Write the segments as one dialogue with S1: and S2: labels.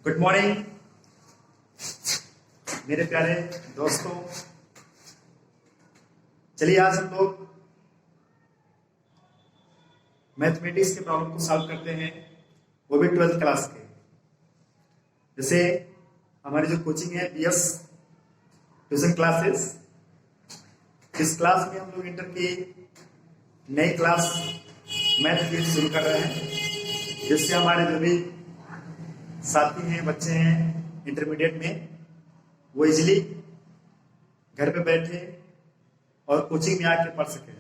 S1: Good morning मेरे प्यारे दोस्तों। चलिए आज हम लोग मैथमेटिक्स के प्रॉब्लम को सॉल्व करते हैं, वो भी 12th क्लास के। जैसे हमारी जो कोचिंग है बीएस ट्यूशन क्लासेस, इस क्लास में हम लोग इंटर की नई क्लास मैथ की शुरू कर रहे हैं, जिससे हमारे जो भी साथी हैं, बच्चे हैं इंटरमीडिएट में, वो इजीली घर पे बैठे और कोचिंग में आके पढ़ सके।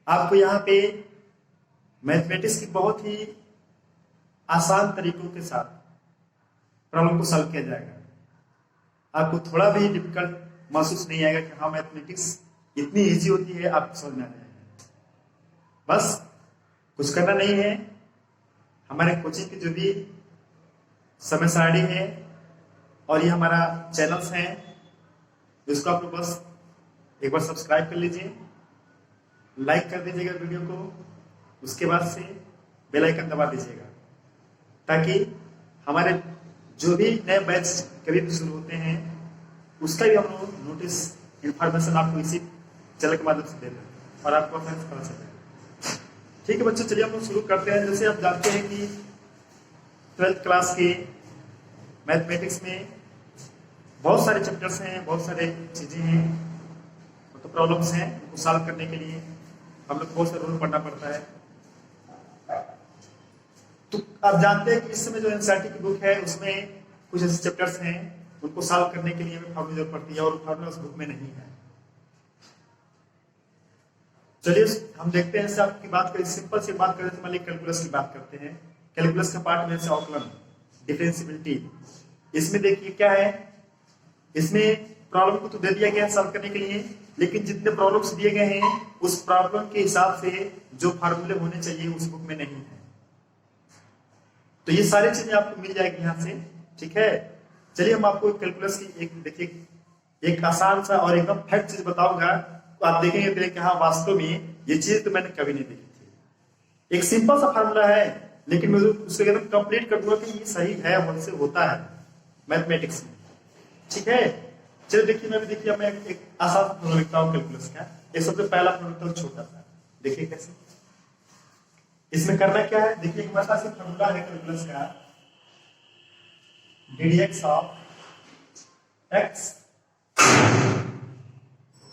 S1: आपको यहाँ पे मैथमेटिक्स की बहुत ही आसान तरीकों के साथ प्रॉब्लम को सॉल्व किया जाएगा। आपको थोड़ा भी डिफिकल्ट महसूस नहीं आएगा कि हाँ मैथमेटिक्स इतनी इजी होती है, आपको समझ में आ जाएगा। बस कुछ करना नहीं है। हमारे कोचिंग की जो भी समय सारणी है और ये हमारा चैनल्स हैं, इसको आप लोग बस एक बार सब्सक्राइब कर लीजिए, लाइक कर दीजिएगा वीडियो को, उसके बाद से बेल आइकन दबा दीजिएगा, ताकि हमारे जो भी नए बैच कभी भी शुरू होते हैं उसका भी हम लोग नोटिस इंफॉर्मेशन आपको इसी चैनल के माध्यम से देते हैं और आपको पता चले। ठीक है बच्चों, चलिए हम लोग शुरू करते हैं। जैसे आप जानते हैं कि 12th क्लास के मैथमेटिक्स में बहुत सारे चैप्टर्स हैं, बहुत सारे चीजें हैं, तो प्रॉब्लम्स हैं। उनको सॉल्व करने के लिए हम लोग बहुत सारे रूल पढ़ना पड़ता है। तो आप जानते हैं कि इस समय जो एनसीईआरटी की बुक है उसमें कुछ ऐसे चैप्टर्स हैं, उनको सॉल्व करने के लिए हमें फॉर्मूला जरूरत पड़ती है और फॉर्मूला उस बुक में नहीं है। चलिए हम देखते हैं। आपकी बात करें, सिंपल सी बात करें तो मान लीजिए कैलकुलस की बात करते हैं। कैलकुलस का पार्ट में से अवकलन, डिफरेंशियबिलिटी, इसमें देखिए क्या है, इसमें प्रॉब्लम को तो दे दिया गया है सॉल्व करने के लिए, लेकिन जितने प्रॉब्लम्स दिए गए हैं उस प्रॉब्लम के हिसाब से जो फार्मूले होने चाहिए उस बुक में नहीं है। तो ये सारी चीजें आपको मिल जाएगी यहाँ से। ठीक है, चलिए हम आपको कैलकुलस की एक देखिए एक आसान सा और एकदम फैक्ट चीज बताऊंगा, तो आप देखेंगे कि हाँ वास्तव में ये चीज तो मैंने कभी नहीं देखी थी। एक सिंपल सा फार्मूला है, लेकिन मैं उसको एकदम कंप्लीट कर दूंगा कि ये सही है, हमसे होता है मैथमेटिक्स में। ठीक है, चलिए देखिए मैं भी देखिए मैं एक आसान फार्मूला लिखता हूँ कैलकुलस का। एक सबसे पहला फार्मूला छोटा सा, देखिए कैसे इसमें करना क्या है। देखिए एक बड़ा सा फार्मूला है कैलकुलस का, ddx ऑफ x,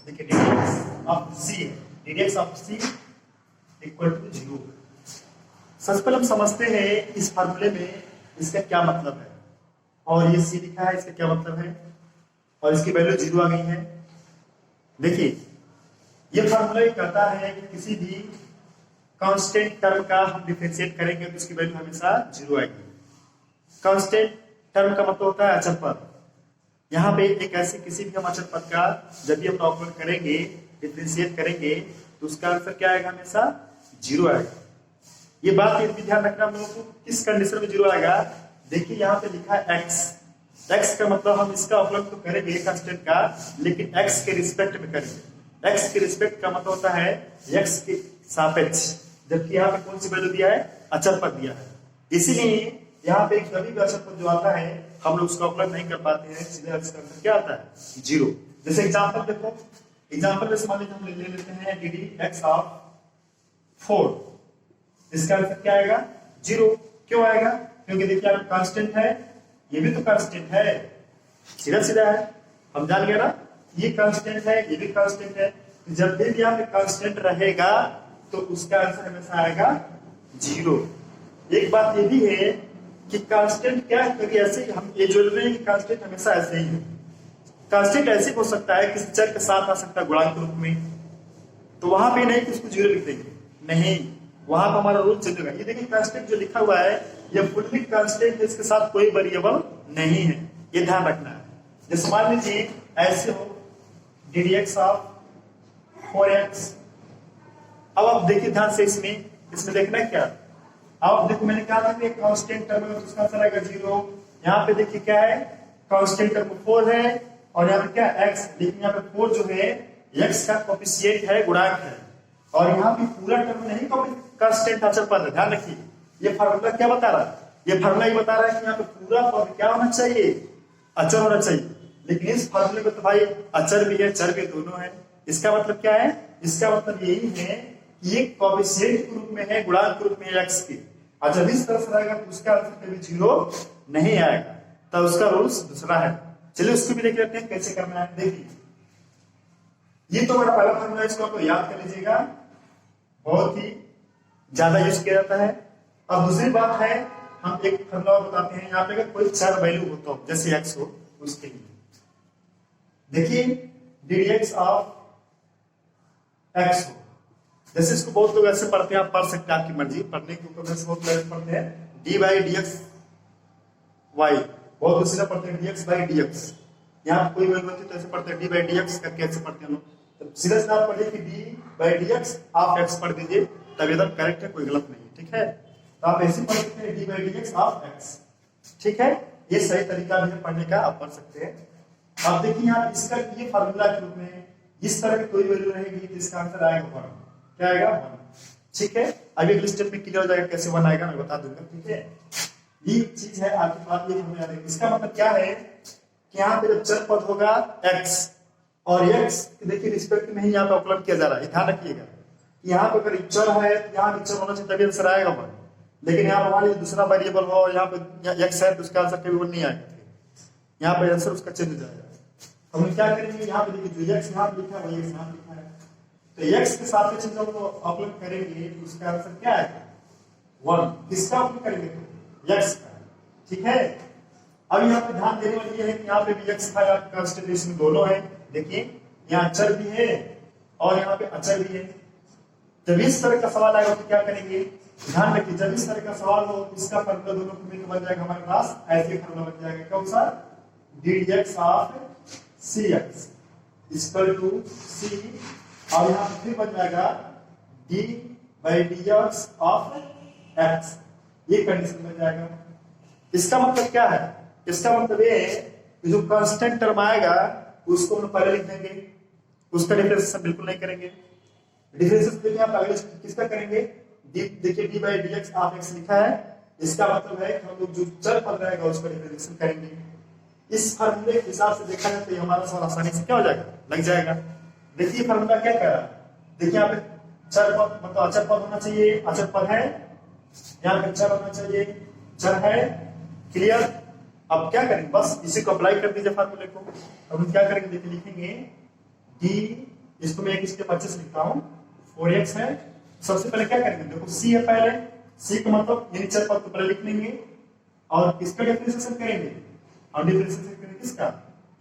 S1: देखिए ddx ऑफ c है, ddx of c equal to 0। सबसे पहले हम समझते हैं इस फार्मूले में इसका क्या मतलब है, और ये c लिखा है, इसका क्या मतलब है, और इसकी वैल्यू 0 आ गई है। देखिए ये फार्मूला ये कहता है कि किसी भी कांस्टेंट टर्म का हम डिफरेंशिएट करेंगे तो उसकी वैल्यू हमेशा 0 आएगी। कांस्टेंट टर्म का मतलब होता है अचर पद। यहाँ पे एक ऐसे किसी भी हम अचर पद का जब भी हम अवकलन करेंगे, डिफरेंशिएट करेंगे, तो उसका आंसर क्या आएगा, हमेशा 0 आएगा। ये बात ये भी ध्यान रखना हम लोगों को, किस कंडीशन में 0 आएगा। देखिए यहाँ पे लिखा है x का मतलब हम इसका अवकलन तो करेंगे कांस्टेंट का, लेकिन x के रिस्पेक्ट में करेंगे। x के रिस्पेक्ट का मतलब होता है x के सापेक्ष, जबकि यहाँ पे कौन सी वैल्यू दिया है, अचर पद दिया है। इसीलिए यहाँ पे कभी भी अचर पद जो आता है हम लोग उसका अवकलन नहीं कर पाते हैं, सीधे इसका आंसर क्या आता है, 0। जैसे एग्जांपल देखो, एग्जांपल में मान लीजिए हम ले लेते हैं ddx ऑफ 4, इसका आंसर क्या आएगा, 0। क्यों आएगा, क्योंकि देखिए आप कांस्टेंट है, ये भी तो कांस्टेंट है, सीधा सीधा है, हम जान गए ना, ये कांस्टेंट है, ये भी कांस्टेंट है। जब भी यहाँ पे कांस्टेंट रहेगा तो उसका आंसर हमेशा आएगा 0। एक बात ये भी है कि कांस्टेंट क्या है, क्योंकि ऐसे हम ये जोड़ रहे हैं कि कांस्टेंट हमेशा ऐसे ही है। कांस्टेंट ऐसे हो सकता है किसी चर के साथ आ सकता है गुणांक रूप में, तो वहां पे नहीं कि उसको 0 लिख देंगे, नहीं, वहां पर हमारा रूल चेंज होगा। ये देखिए कांस्टेंट जो लिखा हुआ है ये फुल्ली कांस्टेंट है, इसके साथ कोई वेरिएबल नहीं है, ये ध्यान रखना है। जैसे मान लीजिए ऐसे हो ddx ऑफ 4x, अब आप देखिए ध्यान से, इसमें देखना है क्या, अब देखो मैंने कहा था कि कांस्टेंट टर्म है तो उसका आंसर आएगा 0। यहाँ पे देखिए क्या है, कांस्टेंट टर्म 4 है और यहाँ पे क्या x, लेकिन यहाँ पे 4 जो है x का कोएफिशिएंट है, गुणांक है, और यहाँ पे पूरा टर्म नहीं कांस्टेंट अचर पद है। ध्यान रखिए ये फार्मूला क्या बता रहा है, ये फार्मूला ये बता रहा है कि यहाँ पे पूरा पद क्या होना चाहिए, अचर होना चाहिए। लेकिन इस फार्मूले में तो भाई अचर भी है चर भी दोनों है। इसका मतलब क्या है, इसका मतलब यही है कि ये कोएफिशिएंट के रूप में है, गुणांक के रूप में है x के, और जब इस तरह से रहेगा तो उसका आंसर कभी 0 नहीं आएगा, तब उसका रूल्स दूसरा है। चलिए उसको भी देख लेते हैं कैसे करना है। देखिए ये तो हमारा पहला फार्मूला, इसको आपको याद कर लीजिएगा, बहुत ही ज्यादा यूज किया जाता है। अब दूसरी बात है, हम एक फार्मूला बताते हैं। यहाँ पे अगर कोई चर वैल्यू हो तो जैसे x हो, उसके लिए देखिए ddx ऑफ x हो, जैसे इसको बहुत लोग ऐसे पढ़ते हैं, आप पढ़ सकते हैं, आपकी मर्जी, पढ़ने के ऊपर वैसे बहुत लोग पढ़ते हैं dy dx y, बहुत दूसरा पढ़ते हैं dx by dx। यहाँ कोई वैल्यू होती है तो ऐसे पढ़ते हैं d by dx करके ऐसे पढ़ते हैं लोग, तो सीधा सीधा आप पढ़िए कि d by dx of x पढ़ दीजिए, तब एकदम करेक्ट है, कोई गलत नहीं है, ठीक है। तो आप ऐसे पढ़ सकते हैं d by dx of x, ठीक है, ये सही तरीका भी है पढ़ने का, आप पढ़ सकते हैं। अब देखिए यहाँ इसका ये फार्मूला के रूप में इस तरह की कोई वैल्यू रहेगी तो इसका आंसर आएगा 1, क्या आएगा 1, ठीक है। अभी अगले स्टेप में क्लियर हो जाएगा कैसे 1 आएगा, मैं बता दूंगा, ठीक है। ये चीज है आपकी बात, ये हमें याद है। इसका मतलब क्या है कि यहाँ पे जब चर पद होगा x और x देखिए रिस्पेक्ट में ही यहाँ पे अवकलन किया जा रहा है, ध्यान रखिएगा। यहाँ पे अगर चर है तो यहाँ भी चर होना चाहिए तभी आंसर आएगा 1, लेकिन यहाँ पर मान लीजिए दूसरा वेरिएबल हो, यहाँ पे x है तो उसका आंसर कभी 1 नहीं आएगा, यहाँ पे आंसर उसका चेंज हो जाएगा। हम क्या करेंगे, यहाँ पे देखिए जो x यहाँ पे लिखा है वही x यहाँ पे लिखा है, तो x के सापेक्ष जब हम अवकलन करेंगे तो उसका आंसर क्या आएगा 1, किसका अवकलन करेंगे तो x का, ठीक है। अब यहाँ पे ध्यान देने वाली ये है कि यहाँ पे भी x का कांस्टेंट इसमें दोनों है, देखिए यहाँ अचर भी है और यहाँ पे अचर भी है। जब इस तरह का सवाल आएगा तो क्या करेंगे, ध्यान रखिए, जब इस तरह का सवाल हो इसका फार्मूला दोनों को मिलकर बन जाएगा हमारे पास, ऐसे फार्मूला बन जाएगा कौन सा, ddx of cx equal to c, और यहाँ पे फिर बन जाएगा d by dx of x, ये कंडीशन बन जाएगा। इसका मतलब क्या है, इसका मतलब ये है कि जो कांस्टेंट टर्म आएगा उसको हम पहले लिख देंगे, उसका डिफरेंशिएशन बिल्कुल नहीं करेंगे। डिफरेंशिएशन देखिए आप अगले किसका करेंगे, देखिए d by dx of x लिखा है, इसका मतलब है कि हम लोग जो चर पद रहेगा उसका डिफरेंशिएशन करेंगे। इस फार्मूले के हिसाब से देखा जाए तो हमारा सवाल आसानी से क्या हो जाएगा, लग जाएगा। देखिए फार्मूला क्या कह रहा है, देखिए यहाँ पे चर पद मतलब अचर पद होना चाहिए, अचर पद है, यहाँ पे चर होना चाहिए, चर है, क्लियर। अब क्या करेंगे, बस इसी को अप्लाई कर दीजिए फार्मूले को। अब हम क्या करेंगे, देखिए लिखेंगे d, इसको मैं एक स्टेप अच्छे से लिखता हूँ, 4x है। सबसे पहले क्या करेंगे, देखो c है, पहले c का मतलब यानी चर पद को पहले लिख लेंगे और इसका डिफरेंशिएशन करेंगे, और डिफरेंशिएशन करेंगे किसका,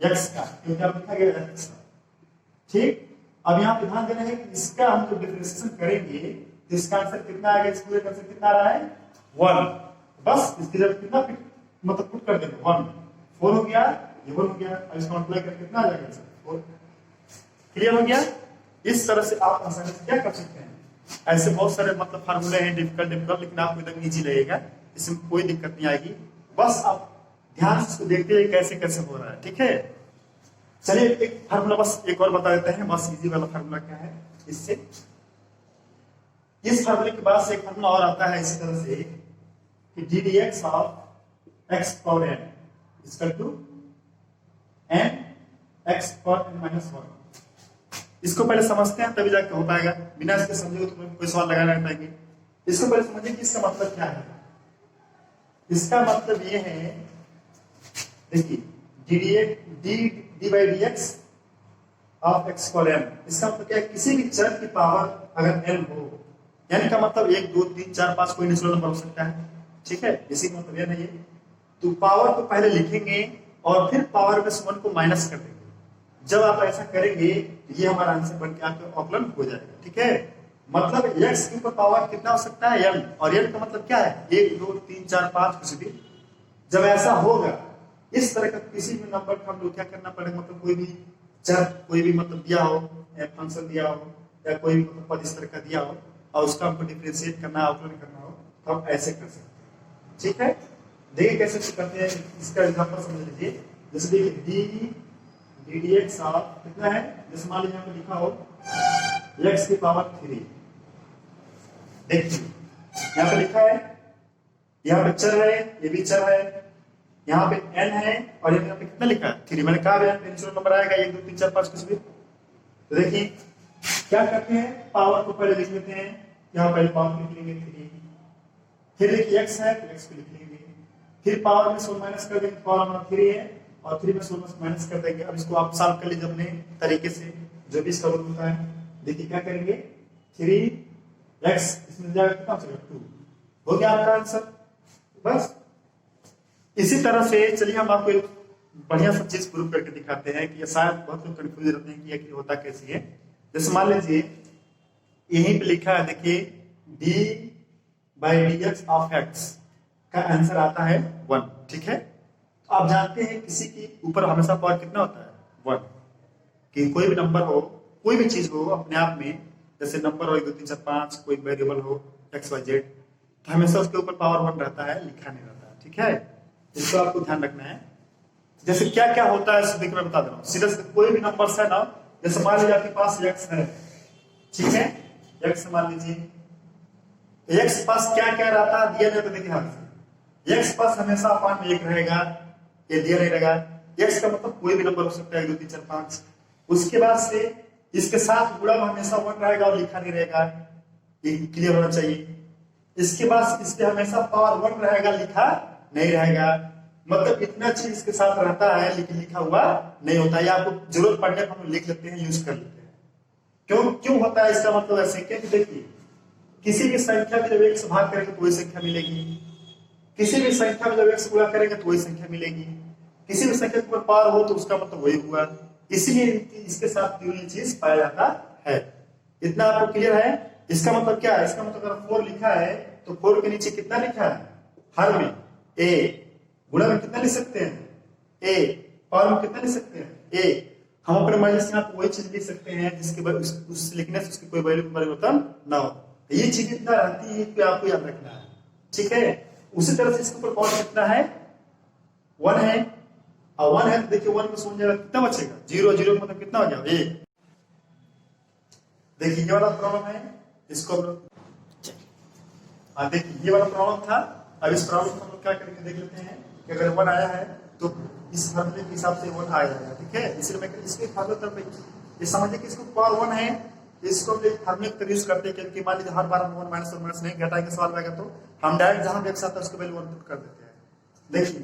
S1: x का, क्योंकि आप लिखा गया x का, ठीक। अब यहाँ पे ध्यान देना है कि इसका हम जब डिफरेंशिएशन करेंगे तो इसका आंसर कितना आएगा, इस पूरे का आंसर कितना आ रहा है 1, बस इसकी जब कितना मतलब पुट कर देंगे 1, 4 हो गया, ये 1 हो गया, अब इसको मल्टीप्लाई करके कितना आ जाएगा आंसर 4, क्लियर हो गया। इस तरह से आप आसानी से क्या कर सकते हैं, ऐसे बहुत सारे मतलब फार्मूले हैं डिफिकल्ट, लेकिन आपको एकदम इजी लगेगा, इसमें कोई दिक्कत नहीं आएगी, बस आप ध्यान से देखते हैं कैसे कैसे हो रहा है, ठीक है। चलिए एक फार्मूला बस एक और बता देते हैं, बस इजी वाला फार्मूला क्या है, इससे इस फार्मूले के बाद से एक फार्मूला और आता है इसी तरह से कि ddx of x power n equal to n x power n minus 1। इसको पहले समझते हैं तभी जाके हो पाएगा, बिना इसके समझे तो कोई सवाल लगा नहीं पाएंगे। इसको पहले समझिए कि इसका मतलब क्या है। इसका मतलब ये है, देखिए d by dx of x power n, इसका मतलब क्या है, किसी भी चर की पावर अगर n हो, n का मतलब 1 2 3 4 5 कोई नेचुरल नंबर हो सकता है, ठीक है, इसी का मतलब ये नहीं है, तो पावर को पहले लिखेंगे और फिर पावर में 1 को माइनस कर देंगे। जब आप ऐसा करेंगे ये हमारा आंसर बन के आपका अवकलन हो जाएगा, ठीक है। मतलब x के ऊपर पावर कितना हो सकता है n, और n का मतलब क्या है 1 2 3 4 5 कुछ भी। जब ऐसा होगा इस तरह का किसी भी नंबर का हम लोग क्या करना पड़ेगा, मतलब कोई भी चर कोई भी मतलब दिया हो, फंक्शन दिया हो या कोई भी मतलब पद इस तरह का दिया हो और उसका हमको डिफरेंशिएट करना, अवकलन करना हो, तो हम ऐसे कर सकते हैं, ठीक है। देखिए कैसे करते हैं, इसका एग्जांपल समझ लीजिए। जैसे देखिए ddx ऑफ कितना है, जैसे मान लीजिए यहाँ पे लिखा हो x की पावर 3, देखिए यहाँ पे लिखा है यहाँ पे चर है, ये भी चर है, यहाँ पे n है और यहाँ पे कितना लिखा है 3। मैंने कहा नेचुरल नंबर आएगा 1 2 3 4 5 कुछ भी। तो देखिए क्या करते हैं, पावर को पहले लिख लेते हैं, यहाँ पहले पावर लिख लेंगे 3, फिर देखिए x है तो x को लिख लेंगे, फिर पावर में 16 माइनस कर देंगे, पावर हमारा 3 है और 3 में 16 माइनस कर देंगे। अब इसको आप सॉल्व कर लीजिए अपने तरीके से जो भी इसका रूल होता है। देखिए क्या करेंगे, 3x इसमें जाएगा कितना हो जाएगा 2, हो गया आपका आंसर। बस इसी तरह से चलिए हम आपको एक बढ़िया सा चीज प्रूव करके दिखाते हैं कि ये शायद बहुत लोग कंफ्यूज रहते हैं कि ये होता कैसे है। जैसे मान लीजिए यहीं पे लिखा है, देखिए d/dx ऑफ x का आंसर आता है 1, ठीक है। तो आप जानते हैं किसी की ऊपर हमेशा पावर कितना होता है 1, कि कोई भी नंबर हो, कोई भी चीज हो अपने आप में, जैसे नंबर हो 1 2 3 4 5, कोई वेरिएबल हो x y z, तो हमेशा उसके ऊपर पावर 1 रहता है, लिखा नहीं रहता है, ठीक है। इसको आपको ध्यान रखना है। जैसे क्या क्या होता है देखिए मैं बता दे रहा हूँ सीधा सीधा, कोई भी नंबर है ना, जैसे मान लीजिए आपके पास x है, ठीक है, x मान लीजिए, x पास क्या क्या रहता है दिया जाए तो देखिए हाथ से x पास हमेशा अपान में 1 रहेगा, ये दिया नहीं रहेगा। x का मतलब कोई भी नंबर हो सकता है 1 2 3 4 5। उसके बाद से इसके साथ गुणा में हमेशा 1 रहेगा और लिखा नहीं रहेगा, ये क्लियर होना चाहिए। इसके बाद इसके हमेशा पावर 1 रहेगा, लिखा नहीं रहेगा, मतलब इतना चीज इसके साथ रहता है लेकिन लिखा हुआ नहीं होता है। आपको जरूरत पड़ने पर हम लिख लेते हैं, यूज कर लेते हैं। क्यों होता है इसका मतलब ऐसे, क्योंकि देखिए किसी भी संख्या में जब 1 से भाग करेंगे तो वही संख्या मिलेगी, किसी भी संख्या में जब 1 से गुणा करेंगे तो वही संख्या मिलेगी, किसी भी संख्या के ऊपर पावर हो तो उसका मतलब वही हुआ। इसीलिए इसके साथ तीनों चीज पाया जाता है। इतना आपको क्लियर है। इसका मतलब क्या है, इसका मतलब अगर 4 लिखा है तो 4 के नीचे कितना लिखा है, हर में a, गुणा में कितना लिख सकते हैं a, पावर में कितना लिख सकते हैं a। हम अपने मर्जी से आप वही चीज लिख सकते हैं जिसके उस लिखने से उसकी कोई वैल्यू में परिवर्तन ना हो। ये चीज इतना रहती है कि आपको याद रखना है, ठीक है। उसी तरह से इसके ऊपर पावर कितना है 1 है, और 1 है तो देखिए 1 में सुन जाएगा कितना बचेगा 0, 0 मतलब कितना हो गया 1। देखिए ये वाला प्रॉब्लम है, इसको देखिए ये वाला प्रॉब्लम था। अब इस प्रॉब्लम को हम क्या करेंगे देख लेते हैं कि अगर 1 आया है तो इस फार्मूले के हिसाब से 1 आ जाएगा, ठीक है। इसलिए मैं इसके फार्मूले तरफ ये समझिए कि इसको पावर 1 है, इसको हम फार्मूले का यूज करते हैं क्योंकि मान लीजिए हर बार हम 1 माइनस नहीं घटाएंगे सवाल आएगा तो हम डायरेक्ट जहां भी x आता है उसको वैल्यू 1 पुट कर देते हैं। देखिए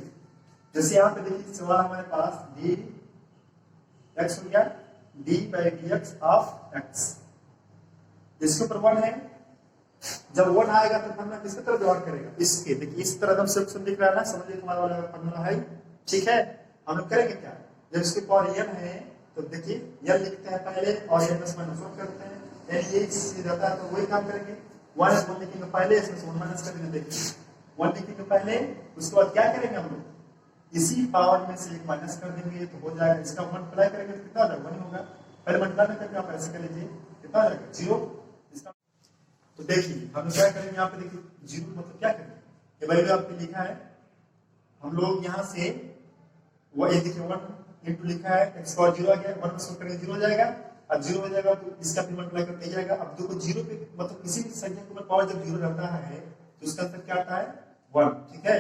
S1: जैसे यहाँ पे देखिए सवाल हमारे पास dx हो गया d/dx ऑफ x, इसके ऊपर 1 है। जब 1 आएगा तो हम किसकी तरफ डिवाइड करेगा, इसके। देखिए इस तरह एकदम सिर्फ दिख रहा है ना, समझिए हमारा वाला फॉर्मूला है, ठीक है। हम लोग करेंगे क्या, जब इसके पावर n है तो देखिए n लिखते हैं पहले और n प्लस माइनस 1 करते हैं, n ये चीज रहता है तो वही काम करेंगे। 1 लिखेंगे पहले, इसमें से 1 माइनस कर देंगे। देखिए 1 लिखेंगे पहले, उसके बाद क्या करेंगे हम लोग इसी पावर में से 1 माइनस कर देंगे तो हो जाएगा। इसका मल्टीप्लाई करेंगे तो कितना हो जाएगा 1 होगा। पहले मल्टीप्लाई करके आप ऐसे कर लीजिए, कितना हो जाएगा 0। तो देखिए हम क्या करेंगे, यहाँ पे देखिए 0 मतलब क्या करेंगे, ये वैल्यू आपने लिखा है, हम लोग यहाँ से वो ये देखिए 1 इंटू लिखा है, x पावर 0 आ गया, 1 में सॉल्व करेंगे 0 हो जाएगा। अब 0 हो जाएगा तो इसका फिर मल्टीप्लाई करते जाएगा। अब देखो 0 पे मतलब किसी भी संख्या के ऊपर पावर जब 0 रहता है तो उसका आंसर क्या आता है 1, ठीक है।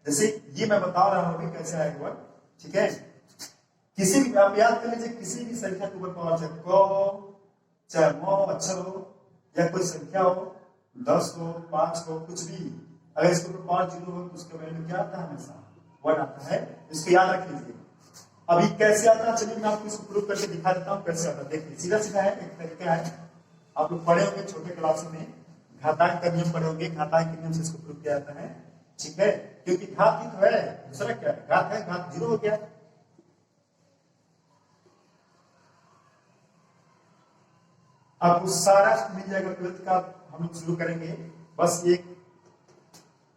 S1: जैसे ये मैं बता रहा हूँ कैसे आएगा 1, ठीक है। किसी भी आप याद कर लीजिए, किसी भी संख्या के ऊपर पावर चाहे क हो, चाहे म अक्षर हो, या कोई संख्या हो 10 हो 5 हो कुछ भी, अगर इसके ऊपर पावर 0 हो तो उसका वैल्यू क्या आता है हमेशा 1 आता है। इसको याद रख लीजिए। अभी कैसे आता है चलिए मैं आपको इसको प्रूव करके दिखा देता हूँ कैसे आता है। देखिए सीधा सीधा है, एक तरीका है, आप लोग पढ़े होंगे छोटे क्लास में, घातांक का नियम पढ़े होंगे, घातांक के नियम से इसको प्रूव किया जाता है, ठीक है। क्योंकि घात ही तो है, दूसरा क्या है, घात है, घात 0 हो गया। आपको सारा मिल जाएगा 12th का, हम लोग शुरू करेंगे। बस एक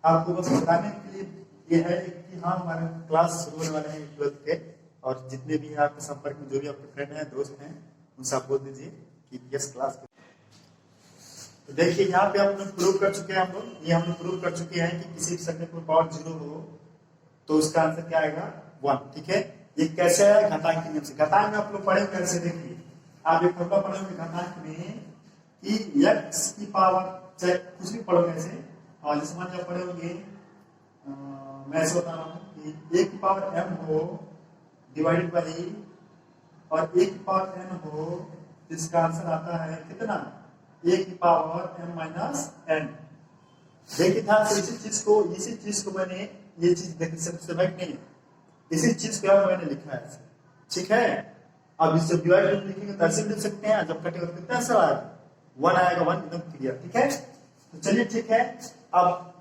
S1: आपको बस बताने के लिए ये है कि हाँ हमारे क्लास शुरू होने वाले हैं 12th के, और जितने भी हैं आपके संपर्क में जो भी आपके फ्रेंड हैं दोस्त हैं उनसे आप बोल दीजिए कि यस क्लास। तो देखिए यहाँ पे हम लोग प्रूव कर चुके हैं, हम लोग ये हम लोग प्रूव कर चुके हैं कि किसी भी संख्या को पावर 0 हो तो उसका आंसर क्या आएगा 1, ठीक है। ये कैसे आया, घातांक के नियम से। घातांक में आप लोग पढ़े कैसे, देखिए आप एक फॉर्मूला पढ़ोगे घातांक में कि x की पावर चाहे कुछ भी पढ़ोगे ऐसे, और जैसे मान लीजिए पढ़े होंगे मैं ऐसे बता रहा हूँ कि 1 की पावर m हो डिवाइडेड बाई और 1 की पावर n हो, इसका आंसर आता है कितना? 1 की पावर m माइनस n। देखिए ध्यान से इसी चीज को मैंने ये चीज देखिए सिस्टमैटिक नहीं है, इसी चीज को मैंने लिखा है ऐसे, ठीक है। अब इससे डिवाइड लिखेंगे तो ऐसे लिख सकते हैं, जब कटेगा तो कितना आंसर आएगा? 1 आएगा, 1 एकदम क्लियर, ठीक है। तो चलिए ठीक है। अब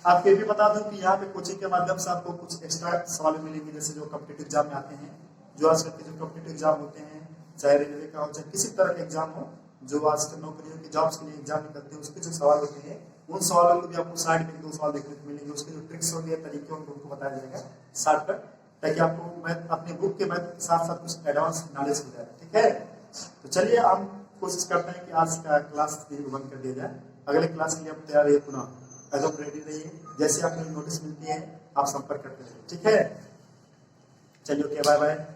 S1: आपको ये भी बता दूं कि यहाँ पे कोचिंग के माध्यम से आपको कुछ एक्स्ट्रा सवाल मिलेंगे, जैसे जो कॉम्पिटिटिव एग्जाम में आते हैं, जो आजकल के जो कॉम्पिटिटिव एग्जाम होते हैं, चाहे रेलवे का हो चाहे किसी तरह का एग्जाम हो, जो आजकल नौकरियों की जॉब्स के लिए एग्जाम निकलते हैं, उसके जो सवाल होते हैं, उन सवालों को भी आपको साइड में 2 सवाल देखने को मिलेंगे। उसके जो ट्रिक्स होंगे, तरीके होंगे, उनको बताया जाएगा शॉर्टकट, ताकि आपको मैथ अपने बुक के मैथ के साथ साथ कुछ एडवांस नॉलेज हो जाए, ठीक है। तो चलिए हम कोशिश करते हैं कि आज का क्लास बंद कर दिया जाए। अगले क्लास के लिए आप तैयार रहिए, पुनः एकदम रेडी रहिए। जैसे आपको नोटिस मिलती है आप संपर्क करते रहिए, ठीक है। चलिए ओके, बाय बाय।